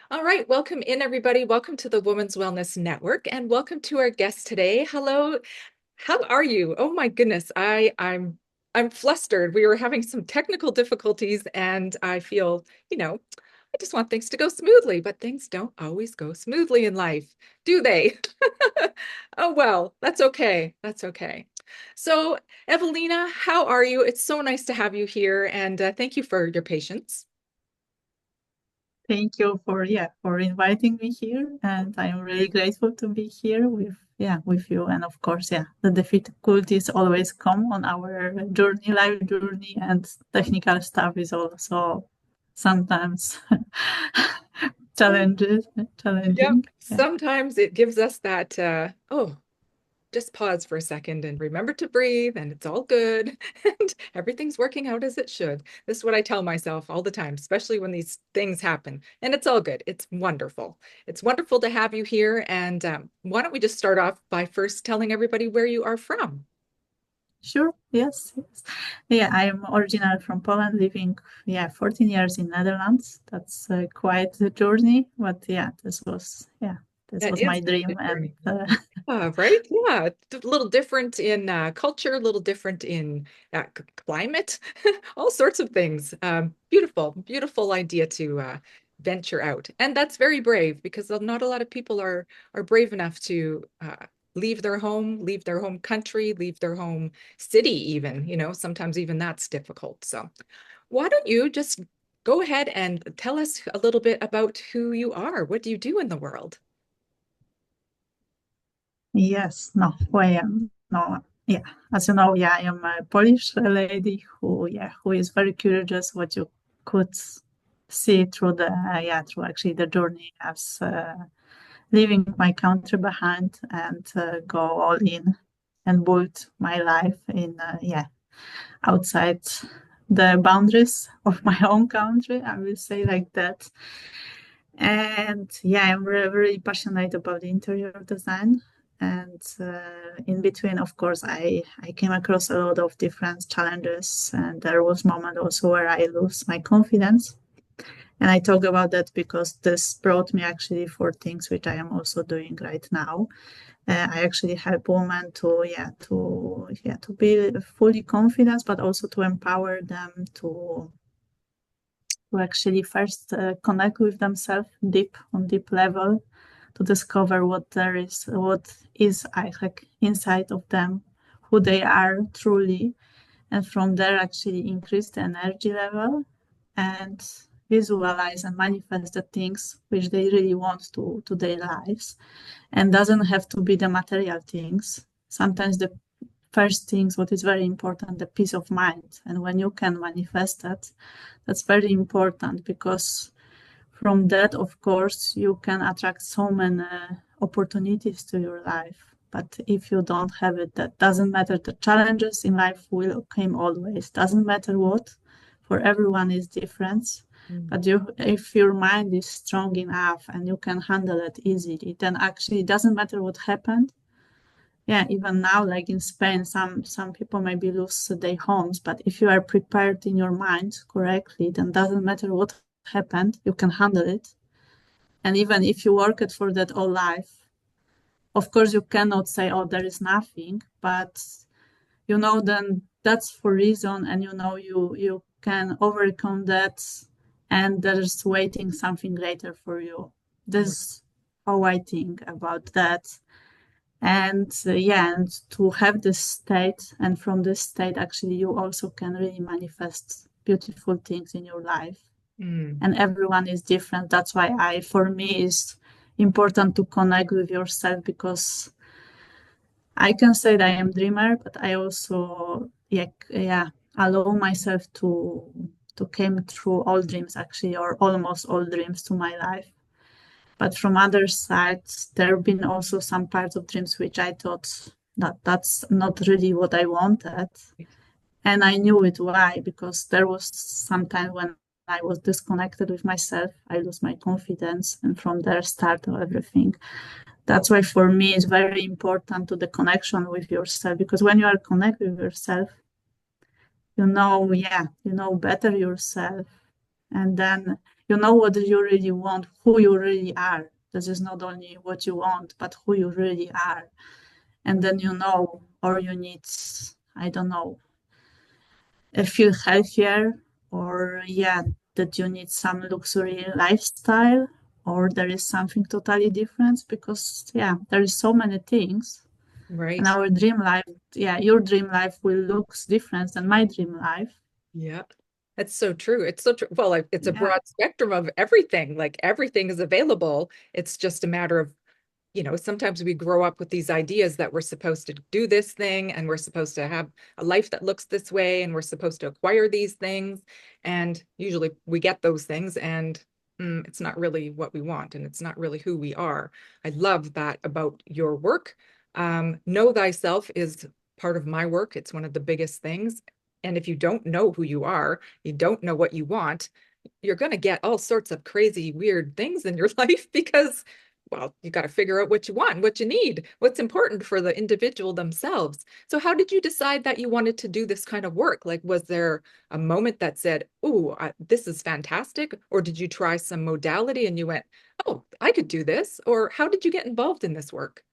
All right, welcome in everybody. Welcome to the Women's Wellness Network and welcome to our guest today. Hello. How are you? Oh my goodness. I'm flustered. We were having some technical difficulties and I feel, I just want things to go smoothly, but things don't always go smoothly in life, do they? Oh well, that's okay. That's okay. So, Ewelina, how are you? It's so nice to have you here and thank you for your patience. Thank you for inviting me here, and I'm really grateful to be here with you. And of course, the difficulties always come on our journey, life journey, and technical stuff is also sometimes challenges Yep. challenging. Yeah. Sometimes it gives us that, just pause for a second and remember to breathe, and it's all good, and everything's working out as it should. This is what I tell myself all the time, especially when these things happen. And it's all good. It's wonderful. It's wonderful to have you here. And why don't we just start off by first telling everybody where you are from? Sure. Yes. Yes. Yeah, I'm originally from Poland, living 14 years in Netherlands. That's quite a journey, but this That was my is quite dream, a and journey. Right? Yeah. A little different in culture, a little different in climate, all sorts of things. Beautiful, beautiful idea to venture out. And that's very brave because not a lot of people are brave enough to leave their home country, leave their home city even, sometimes even that's difficult. So why don't you just go ahead and tell us a little bit about who you are? What do you do in the world? yes, no, who I am. No, yeah, as you know, I am a Polish lady who is very curious what you could see through through actually the journey as leaving my country behind and go all in and build my life in, outside the boundaries of my own country, I will say like that. And I'm very, very passionate about interior design. And in between, of course, I came across a lot of different challenges. And there was moment also where I lose my confidence. And I talk about that because this brought me actually for things which I am also doing right now. I actually help women to be fully confident, but also to empower them to actually first connect with themselves deep level, to discover what is like inside of them, who they are truly, and from there actually increase the energy level and visualize and manifest the things which they really want to their lives, and doesn't have to be the material things. Sometimes the first things what is very important, the peace of mind, and when you can manifest that, that's very important, because from that, of course, you can attract so many opportunities to your life. But if you don't have it, that doesn't matter. The challenges in life will come always. Doesn't matter what. For everyone is different. Mm. But if your mind is strong enough and you can handle it easily, then actually it doesn't matter what happened. Yeah, even now, like in Spain, some people maybe lose their homes, but if you are prepared in your mind correctly, then doesn't matter what happened, you can handle it. And even if you worked for that all life, of course you cannot say, oh, there is nothing, but then that's for reason, and you can overcome that, and there's waiting something greater for you. This is how I think about that. And and to have this state, and from this state actually you also can really manifest beautiful things in your life. Mm. And everyone is different. That's why for me is important to connect with yourself, because I can say that I am dreamer, but I also allow myself to came through all dreams actually, or almost all dreams to my life. But from other sides, there have been also some parts of dreams which I thought that that's not really what I wanted. And I knew it why, because there was some time when I was disconnected with myself, I lost my confidence, and from there started everything. That's why for me it's very important to the connection with yourself, because when you are connected with yourself, you know better yourself, And then you know what you really want, who you really are. This is not only what you want, but who you really are. And then you know, or you need, I don't know, feel healthier, or yeah, that you need some luxury lifestyle, or there is something totally different, because yeah, there is so many things. And Right. our dream life, yeah, your dream life will look different than my dream life. Yeah. That's so true. It's so true. Well, like, it's a Yeah. broad spectrum of everything. Like everything is available. It's just a matter of, sometimes we grow up with these ideas that we're supposed to do this thing and we're supposed to have a life that looks this way and we're supposed to acquire these things. And usually we get those things and it's not really what we want and it's not really who we are. I love that about your work. Know thyself is part of my work. It's one of the biggest things. And if you don't know who you are, you don't know what you want, you're going to get all sorts of crazy, weird things in your life because you got to figure out what you want, what you need, what's important for the individual themselves. So, how did you decide that you wanted to do this kind of work? Like, was there a moment that said, "Oh, this is fantastic," or did you try some modality and you went, "Oh, I could do this," or how did you get involved in this work?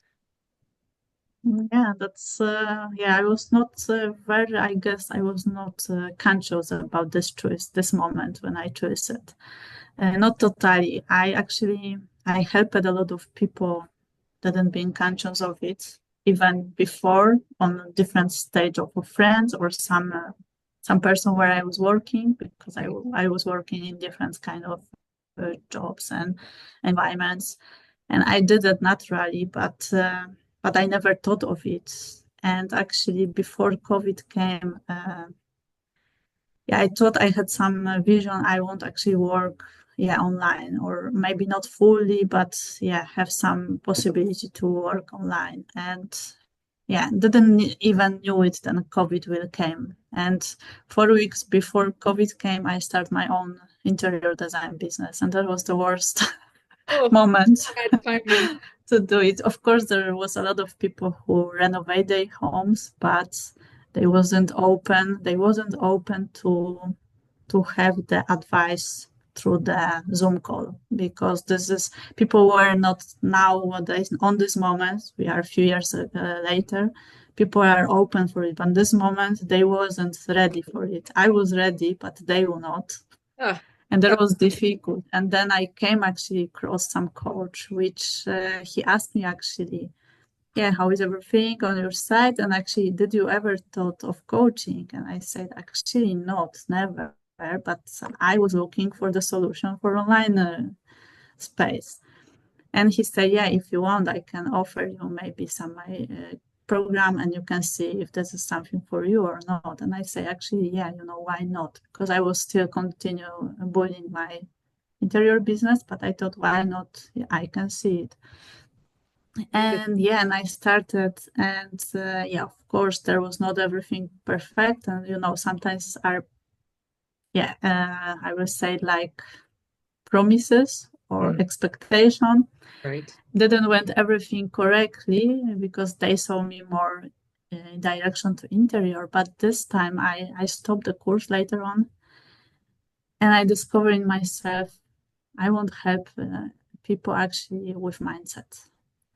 Yeah, that's yeah. I was not very. I guess I was not conscious about this choice, this moment when I chose it. Not totally. I helped a lot of people that didn't being conscious of it even before on a different stage of a friend or some person where I was working, because Right. I was working in different kind of jobs and environments, and I did it naturally, but I never thought of it. And actually, before COVID came, yeah, I thought I had some vision. I want actually work, yeah, online, or maybe not fully, but yeah, have some possibility to work online. And yeah, didn't even knew it. Then COVID will came, and 4 weeks before COVID came, I started my own interior design business, and that was the worst Oh, moment bad timing. to do it. Of course, there was a lot of people who renovate their homes, but they wasn't open to have the advice through the Zoom call, because this is people were not nowadays on this moment. We are a few years later. People are open for it, but this moment they wasn't ready for it. I was ready, but they were not, Ah, and that that, was difficult. And then I came actually across some coach, which he asked me actually, yeah, how is everything on your side? And actually, did you ever thought of coaching? And I said, actually, not, never. But I was looking for the solution for online space. And he said, yeah, if you want, I can offer you maybe some program, and you can see if this is something for you or not. And I say, actually, yeah, why not? Because I was still continue building my interior business, but I thought, why not? Yeah, I can see it. And yeah, and I started, and yeah, of course, there was not everything perfect, and sometimes are, yeah, I will say, like, promises or mm, expectation right. didn't went everything correctly, because they saw me more in direction to interior. But this time I stopped the course later on, and I discovered in myself I want to help people actually with mindset,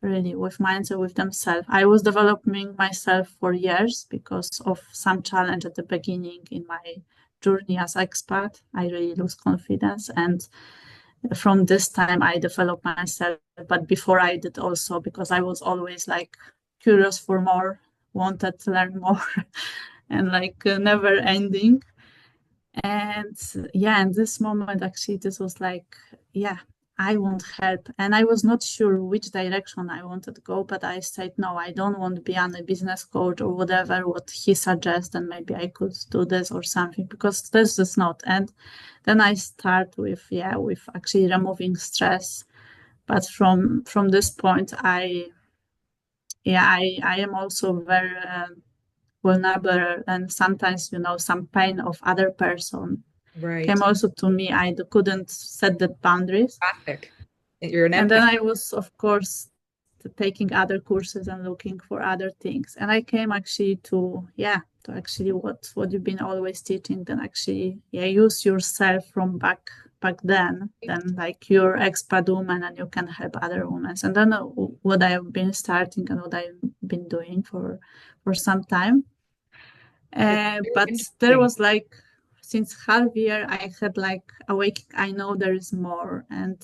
really with mindset with themselves. I was developing myself for years because of some challenge at the beginning in my journey as expat. I really lose confidence, and from this time I developed myself. But before I did also, because I was always like curious for more, wanted to learn more, and like never ending. And yeah, in this moment, actually, this was like, yeah, I want help. And I was not sure which direction I wanted to go, but I said, no, I don't want to be on a business coach or whatever, what he suggests, and maybe I could do this or something, because this is not. And then I start with, yeah, with actually removing stress. But from this point, I am also very vulnerable, and sometimes, some pain of other person came Right. also to me. I couldn't set the boundaries. Empathic. You're an And then empath. I was, of course, taking other courses and looking for other things. And I came actually to actually what you've been always teaching, then actually use yourself from back then like you're expat woman and you can help other women. And then what I've been starting and what I've been doing for some time. It's very But there interesting. was like since half year I had like awake. I know there is more, and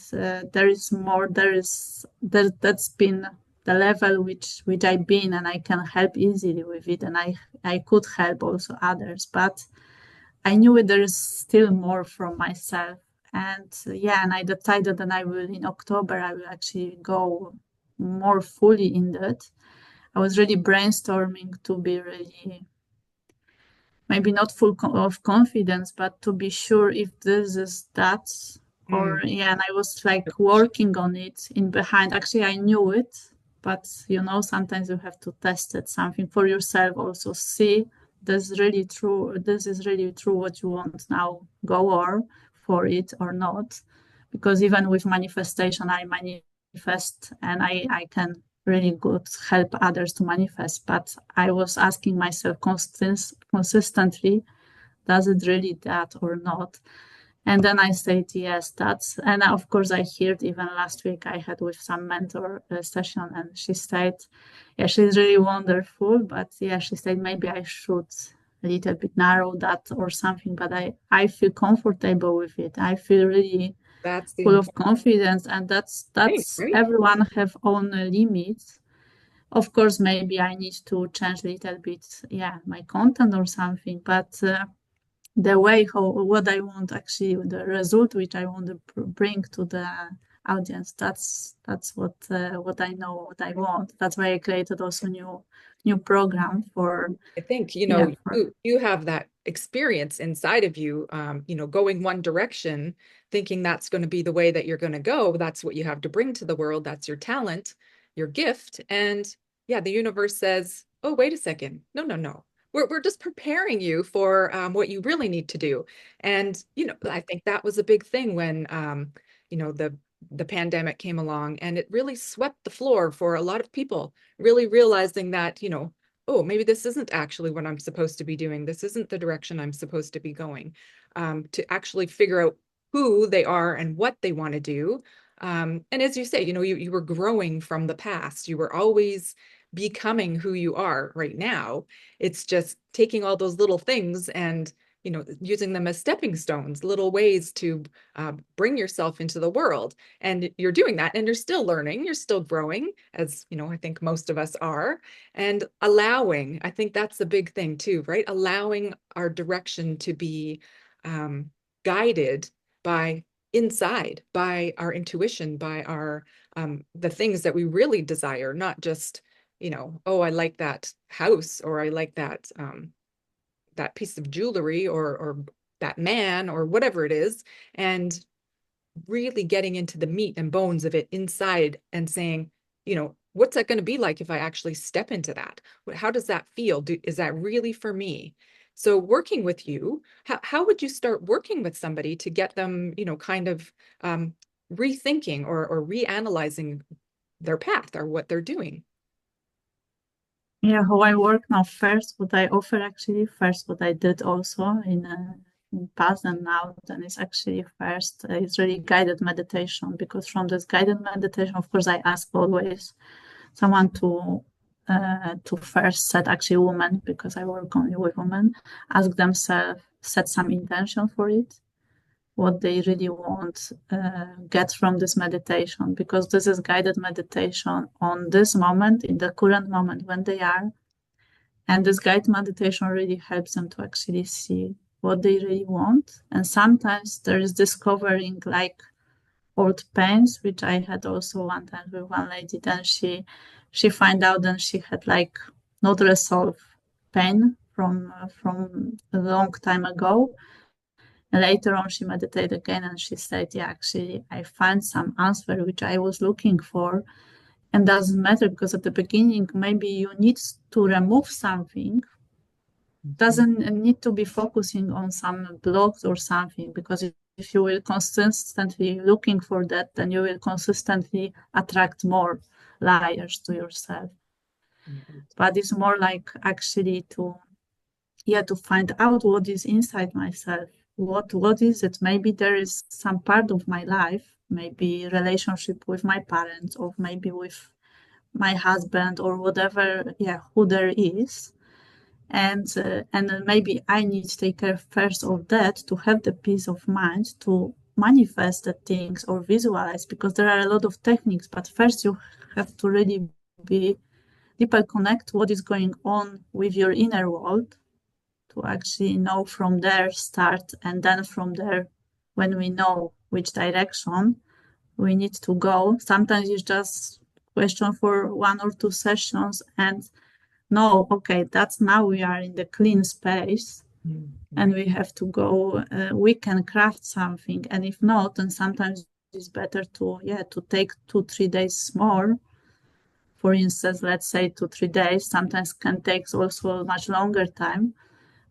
there is more. That's been the level which I've been, and I can help easily with it, and I could help also others. But I knew there is still more from myself, and and I decided that I will in October I will actually go more fully in that. I was really brainstorming to be really maybe not full of confidence, but to be sure if this is that or Mm. and I was like working on it in behind. Actually, I knew it, but sometimes you have to test it something for yourself. Also, see this is really true. This is really true what you want now. Go or for it or not, because even with manifestation, I manifest and I can really good help others to manifest. But I was asking myself consistently, does it really that or not? And then I said yes, that's and of course I heard even last week I had with some mentor session and she said, yeah, she's really wonderful, but yeah, she said maybe I should a little bit narrow that or something, but I feel comfortable with it. I feel really That's the full of important confidence, and that's thing, that's right? everyone have own limits. Of course maybe I need to change a little bit my content or something, but the way how what I want actually the result which I want to bring to the audience, that's what I know what I want. That's why I created also new program for I think, for you have that experience inside of you, going one direction, thinking that's going to be the way that you're going to go. That's what you have to bring to the world. That's your talent, your gift. And yeah, the universe says, oh, wait a second. No, no, no. We're just preparing you for what you really need to do. And, I think that was a big thing when, the pandemic came along and it really swept the floor for a lot of people, really realizing that, oh, maybe this isn't actually what I'm supposed to be doing. This isn't the direction I'm supposed to be going. To actually figure out who they are and what they want to do. And as you say, you were growing from the past. You were always becoming who you are right now. It's just taking all those little things and using them as stepping stones, little ways to bring yourself into the world. And you're doing that, and you're still learning, you're still growing, as I think most of us are, and allowing. I think that's the big thing too, right? Allowing our direction to be um, guided by inside, by our intuition, by our the things that we really desire, not just oh, I like that house, or I like that piece of jewelry, or that man, or whatever it is, and really getting into the meat and bones of it inside and saying, what's that going to be like if I actually step into that? How does that feel? Is that really for me? So working with you, how would you start working with somebody to get them, kind of rethinking or reanalyzing their path or what they're doing? how I work now. First what I offer actually first what I did also in past and now then is actually first it's really guided meditation, because from this guided meditation of course I ask always someone to first set actually women, because I work only with women, ask themselves, set some intention for it, what they really want get from this meditation, because this is guided meditation on this moment, in the current moment when they are, and this guided meditation really helps them to actually see what they really want. And sometimes there is discovering like old pains, which I had also one time with one lady. Then she find out that she had like not resolved pain from a long time ago. And later on, she meditated again, and she said, "Yeah, actually, I find some answer which I was looking for, and doesn't matter because at the beginning maybe you need to remove something." Mhm. Doesn't need to be focusing on some blocks or something, because if you will consistently looking for that, then you will consistently attract more liars to yourself. Right. But it's more like actually to find out what is inside myself. What is it? Maybe there is some part of my life, maybe relationship with my parents, or maybe with my husband, or whatever, yeah, who there is. And then maybe I need to take care first of that to have the peace of mind to manifest the things or visualize, because there are a lot of techniques, but first you have to really be deeper connect what is going on with your inner world to actually know from there start, and then from there, when we know which direction we need to go, sometimes it's just question for 1 or 2 sessions and no, okay, that's now we are in the clean space and Right. we have to go, we can craft something, and if not, then sometimes it's better to, yeah, to take 2 3 days more. For instance, let's say 2 3 days, sometimes can take also much longer time,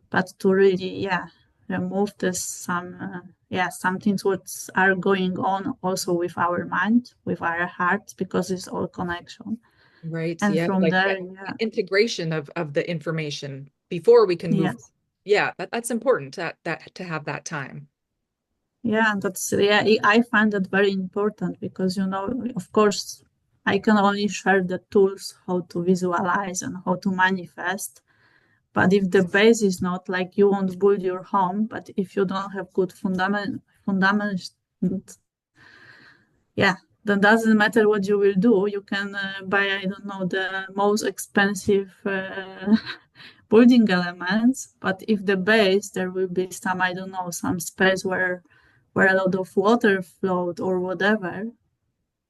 but to really, yeah, remove this some, yeah, some things what are going on also with our mind, with our heart, because it's all connection. Right. And Yeah. from Like there, that yeah, integration of the information before we can move. yes. Yeah, that's important that to have that time. Yeah, that's, yeah, I find that very important because, of course, I can only share the tools how to visualize and how to manifest. But if the base is not like, you won't build your home, but if you don't have good fundament, yeah, then doesn't matter what you will do. You can buy, I don't know, the most expensive building elements, but if the base, there will be some, I don't know, some space where a lot of water flowed or whatever,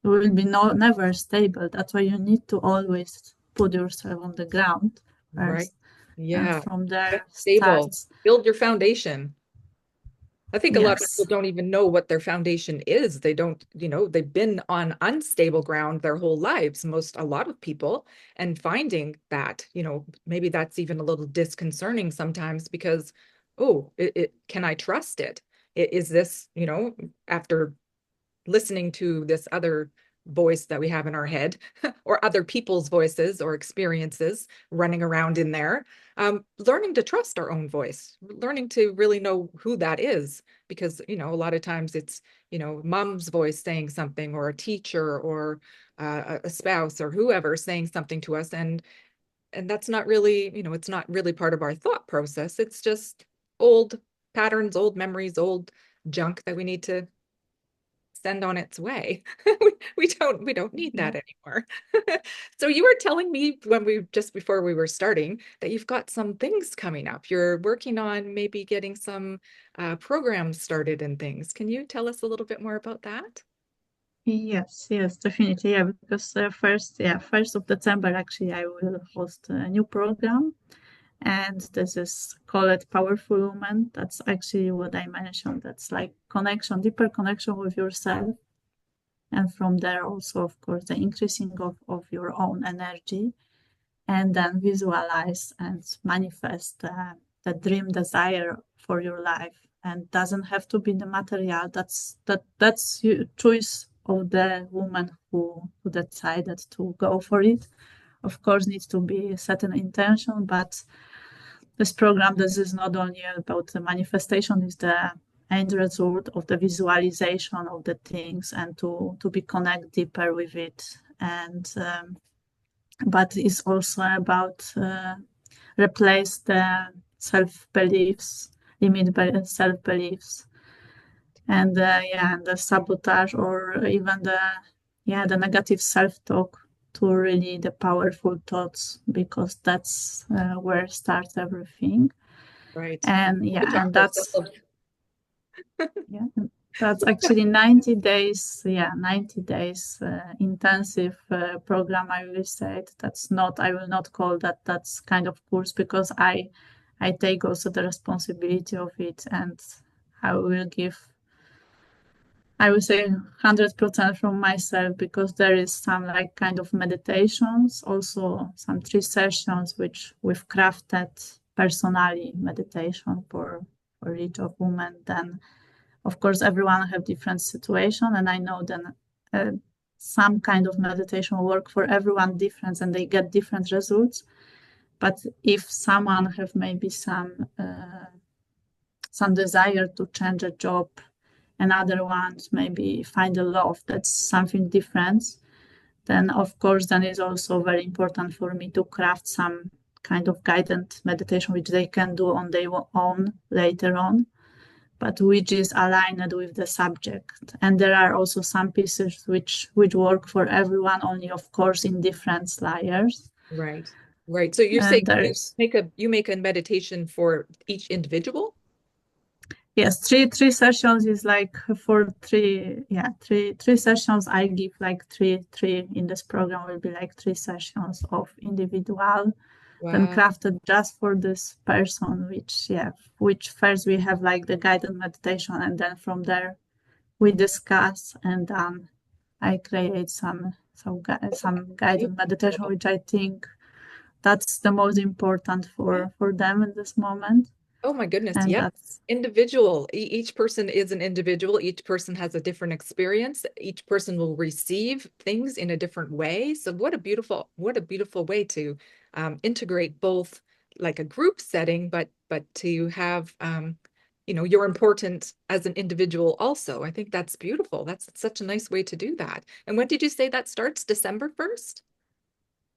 it will be never stable. That's why you need to always put yourself on the ground Right. first, and Yeah. from That's there stable. starts. Build your foundation. I think a lot of people Yes. don't even know what their foundation is. They don't, they've been on unstable ground their whole lives, a lot of people, and finding that, maybe that's even a little disconcerting sometimes because, oh, can I trust it? Is this, after listening to this other voice that we have in our head or other people's voices or experiences running around in there, learning to trust our own voice, learning to really know who that is, because a lot of times it's mom's voice saying something, or a teacher, or a spouse, or whoever saying something to us, and that's not really, it's not really part of our thought process. It's just old patterns, old memories, old junk that we need to send on its way. We don't need Yeah. that anymore. So you were telling me when we just before we were starting that you've got some things coming up. You're working on maybe getting some programs started and things. Can you tell us a little bit more about that? Yes, yes, definitely. Yeah, because first of December, actually, I will host a new program, and this is called Powerful Woman. That's actually what I mentioned. That's like connection, deeper connection with yourself, and from there also, of course, the increasing of your own energy, and then visualize and manifest the dream desire for your life, and doesn't have to be the material. That's your choice of the woman who decided to go for it. Of course, needs to be set an intention, but this program, this is not only about the manifestation, is the end result of the visualization of the things, and to be connect deeper with it. And but it's also about replace the self beliefs, limit self beliefs, and yeah, and the sabotage, or even the negative self talk, to really the powerful thoughts, because that's where starts everything. Right. And To yeah, talk and ourselves. yeah, that's actually 90 days. Yeah, 90 days intensive program. I will say that's not. I will not call that's kind of course, because I take also the responsibility of it, and I will give. I would say 100% from myself, because there is some like kind of meditations, also some 3 sessions which we've crafted personally meditation for each of women. Then of course everyone have different situation, and I know then uh, some kind of meditation work for everyone different and they get different results. But if someone have maybe some desire to change a job, and other ones maybe find a love that's something different, then of course then it's also very important for me to craft some kind of guided meditation which they can do on their own later on, but which is aligned with the subject. And there are also some pieces which work for everyone, only of course in different layers. Right. Right. So you're saying And there is, you make a meditation for each individual? yes, three sessions is like for three, yeah, three sessions. I give like three in this program will be like 3 sessions of individual, then Wow. crafted just for this person, which, yeah, which first we have like the guided meditation, and then from there we discuss, and then I create some guided meditation, Beautiful. which I think that's the most important for them in this moment. Oh my goodness. And Yeah. that's, Individual. Each person is an individual. Each person has a different experience. Each person will receive things in a different way. So what a beautiful way to integrate both like a group setting, but to have you're important as an individual also. I think that's beautiful. That's such a nice way to do that. And when did you say that starts? December 1st?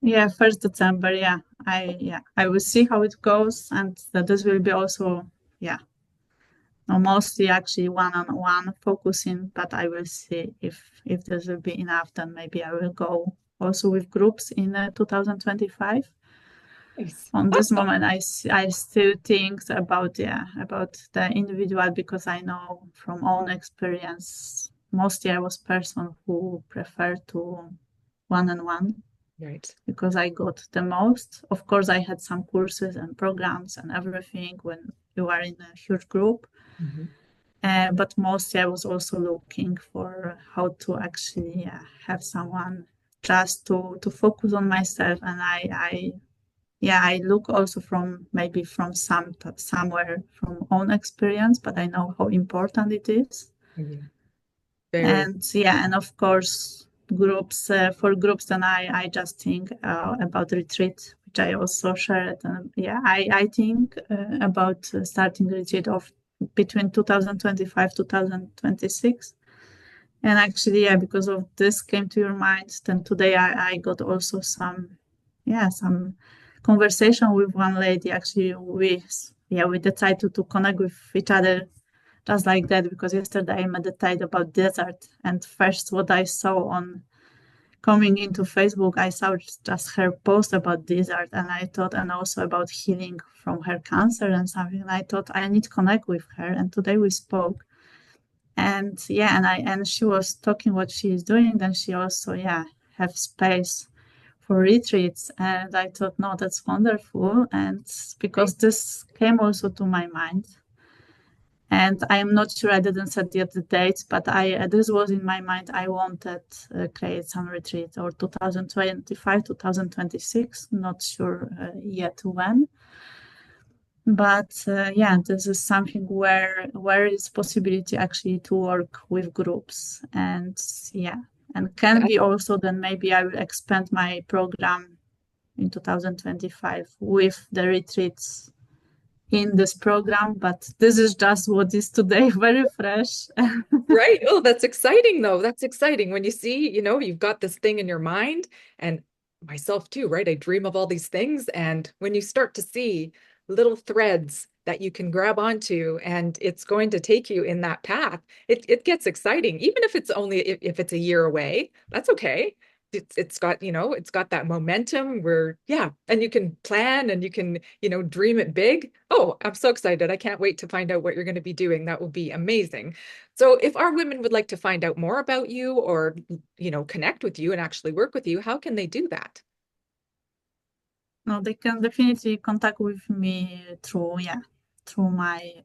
yeah, 1st December. I will see how it goes, and that this will be also, yeah, no, mostly actually one-on-one focusing, but I will see if this will be enough, then maybe I will go also with groups in 2025. Nice. On this moment, I still think about, yeah, about the individual, because I know from own experience, mostly I was person who preferred to one-on-one, Right. because I got the most. Of course, I had some courses and programs and everything when you are in a huge group. Mhm. But mostly I was also looking for how to actually have someone just to focus on myself. And I look also from maybe from somewhere from own experience, but I know how important it is. Mhm. Very. And yeah, and of course groups, for groups, then I just think about retreat, which I also shared. Yeah, I think about starting retreat of between 2025 2026. And actually, yeah, because of this came to your mind, then today I got also some conversation with one lady. Actually, we decided to connect with each other just like that, because yesterday I meditated about desert, and first what I saw on coming into Facebook, I saw just her post about desert, and I thought, and also about healing from her cancer and something. And I thought I need to connect with her, and today we spoke. And yeah, and she was talking what she is doing, and she also, yeah, have space for retreats. And I thought, no, that's wonderful. And Right. because this came also to my mind, and I am not sure, I didn't set yet the dates, but I this was in my mind. I wanted create some retreat or 2025, 2026, not sure yet when. But yeah, this is something where is possibility actually to work with groups. And yeah, and can Yeah. be also then maybe I will expand my program in 2025 with the retreats in this program. But this is just what is today, very fresh. Right. Oh, that's exciting though. That's exciting when you see, you've got this thing in your mind and myself too, right? I dream of all these things. And when you start to see little threads that you can grab onto and it's going to take you in that path, it gets exciting. Even if it's only if it's a year away, that's okay. It's got, it's got that momentum where, yeah, and you can plan and you can, dream it big. Oh, I'm so excited. I can't wait to find out what you're going to be doing. That will be amazing. So if our women would like to find out more about you or, connect with you and actually work with you, how can they do that? No, they can definitely contact with me through, yeah, through my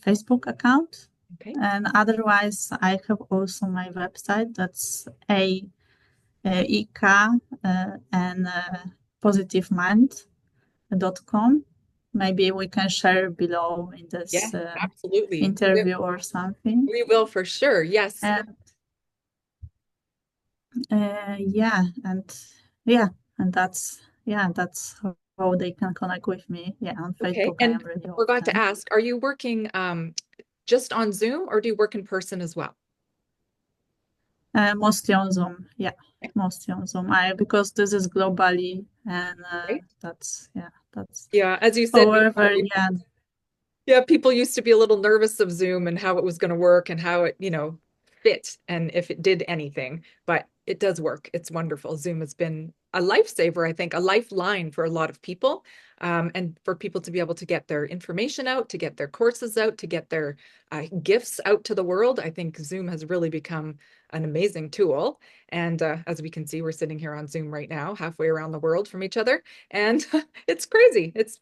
Facebook account. Okay. And otherwise, I have also my website. That's EK and positivemind.com. Maybe we can share below in Yeah, this absolutely. interview or something. We will for sure. Yes. And Yeah, yeah, and that's how they can connect with me. Yeah, on Okay. Facebook I And am really forgot to often. ask, are you working just on Zoom or do you work in person as well? Mostly on Zoom. Yeah, Okay. mostly on Zoom. I because this is globally, and Right. that's yeah, that's. Yeah, as you said before, However, yeah, yeah, people used to be a little nervous of Zoom and how it was going to work and how it, fit and if it did anything, but it does work. It's wonderful. Zoom has been a lifesaver, I think, a lifeline for a lot of people, and for people to be able to get their information out, to get their courses out, to get their gifts out to the world. I think Zoom has really become an amazing tool. And as we can see, we're sitting here on Zoom right now, halfway around the world from each other, and it's crazy. It's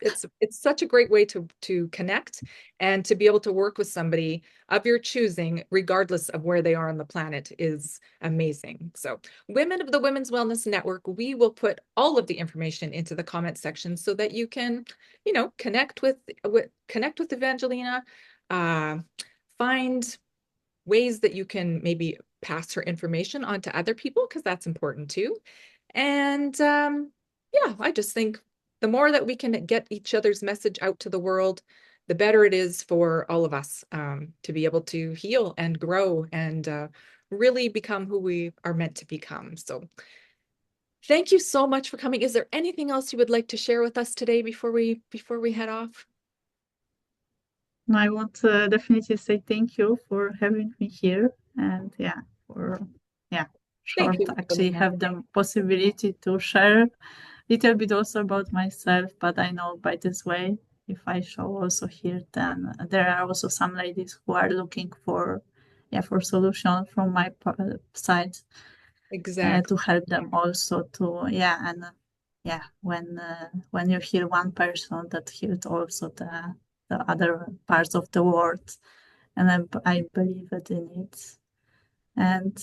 such a great way to connect and to be able to work with somebody of your choosing, regardless of where they are on the planet, is amazing. So, women of the Women's Wellness Network, we will put all of the information into the comment section so that you can, connect with Evangelina, uh, find ways that you can maybe pass her information on to other people because that's important too. And yeah, I just think the more that we can get each other's message out to the world, the better it is for all of us to be able to heal and grow and really become who we are meant to become. So thank you so much for coming. Is there anything else you would like to share with us today before we head off? I want to definitely say thank you for having me here, and yeah, for yeah, Thank short you, actually Ewelina. have the possibility to share little bit also about myself, but I know by this way, if I show also here, then there are also some ladies who are looking for, yeah, for solution from my side, Exactly. to help them also to, yeah, and yeah, when you hear one person, that hears also the other parts of the world, and I believe it in it. And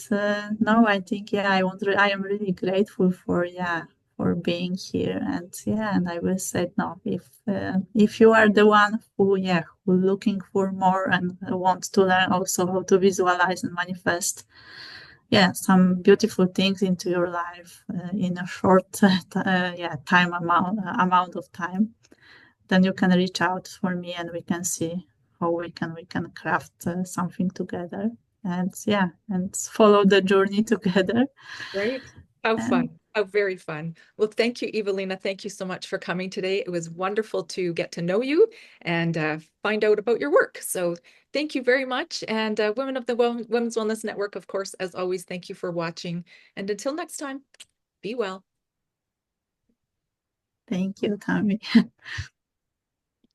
no, I think yeah, I am really grateful for yeah for being here, and yeah, and I will say no, if you are the one who yeah who looking for more and wants to learn also how to visualize and manifest yeah some beautiful things into your life in a short yeah time amount of time, then you can reach out for me and we can see how we can craft something together, and yeah, and follow the journey together. Right? How And fun. How very fun. Well, thank you, Evelina. Thank you so much for coming today. It was wonderful to get to know you and find out about your work. So thank you very much. And Women of the Women's Wellness Network, of course, as always, thank you for watching. And until next time, be well. thank you, Tammy.